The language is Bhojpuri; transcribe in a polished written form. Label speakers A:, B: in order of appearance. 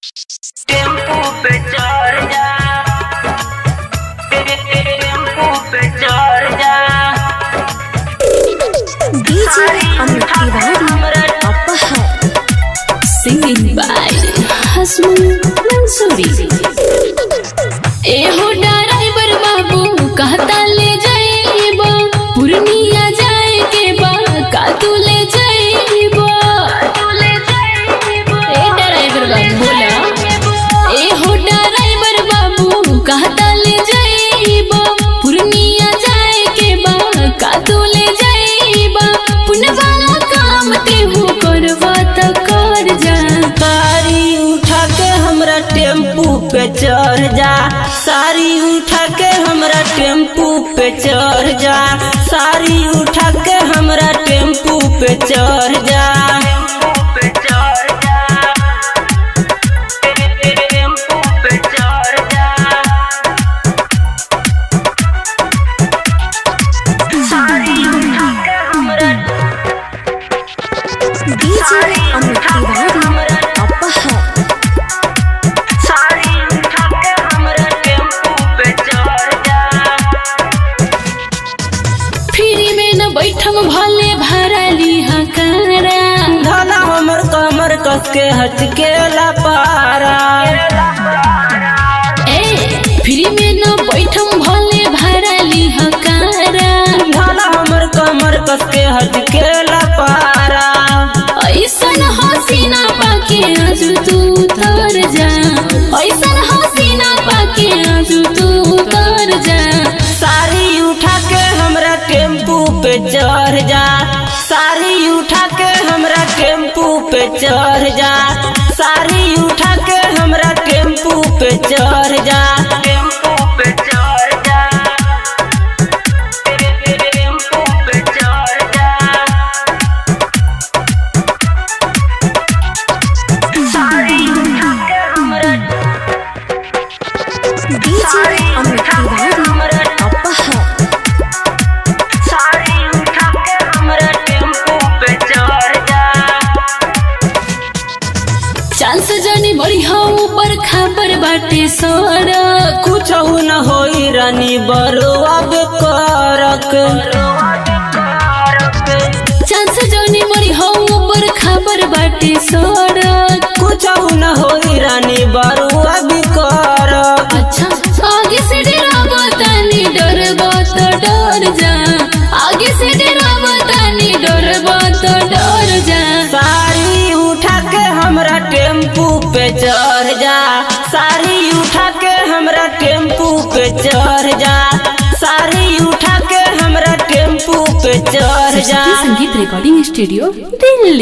A: टेम्पो पे चढ़ जा, टेम्पो पे चढ़ जा।
B: DJ Amit Tiwari Aphar singing by हसमुन Mansuri. एहो ड्राइवर बाबू कहता ले जाइबा पूर्णिया जाए के बा का तू ले जाइबा। ए ड्राइवर बाबू बोला, एहो ड्राइवर बाबू कहता ले जाइबा पूर्णिया जाए के बा का तू ले जाइबा। पुण्य वाला काम ते हो करवा त कर जा।
A: सारी उठा के हमरा टेम्पू पे चढ़ जा, सारी उठा के हमरा टेम्पू पे चढ़ जा, सारी उठा के हमरा टेम्पू पे चढ़ जा। टेम्पू पे चढ़ जा, सारी उठा के हमरा
B: डीजे अमित तिवारी अपहर
A: सारी उठा के हमरा टेम्पू पे चढ़ जा।
B: फ्री में न बैठम भले भरली हकारा।
A: धाना हमर कमर कस के हट के लपारा।
B: ए फ्री में न बैठम भले भरली हकारा।
A: धाना हमर कमर कस के हट के लपारा।
B: ऐसन हसीना पाके आज तू उतर जा, ऐसन हसीना पाके आज तू उतर जा।
A: सारी उठा के हमरा टेम्पू पे चढ़ जा, सारी उठा के हमरा टेम्पू पे चढ़ जा, सारी उठा के हमरा टेम्पू पे चढ़ जा। टेम्पू पे चढ़ जा, टेम्पू पे चढ़ जा। सारी उठा के हमरा
B: डीजे अमित तिवारी अपहर
A: सारी उठा के हमरा टेम्पू पे चढ़ जा।
B: चांस जानी बड़ी हो ऊपर खबर बाटे सोरा।
A: कुछ न होई रानी बरुआ बेकारक।
B: चांस जानी बड़ी हो ऊपर खबर बाटे सोरा।
A: कुछ न होई रानी बरुआ बेकारक।
B: अच्छा आगे से डरावा तानी डरबा तो डर जा, आगे से डरावा तानी डरबा तो डर जा।
A: सारी उठा के हमरा टेम्पू पे चढ़ जा, सारी उठा के हमरा टेम्पू पे चढ़ जा, सारी उठा के हमरा टेम्पू पे चढ़ जा।
B: संगीत रिकॉर्डिंग स्टूडियो दिल्ली।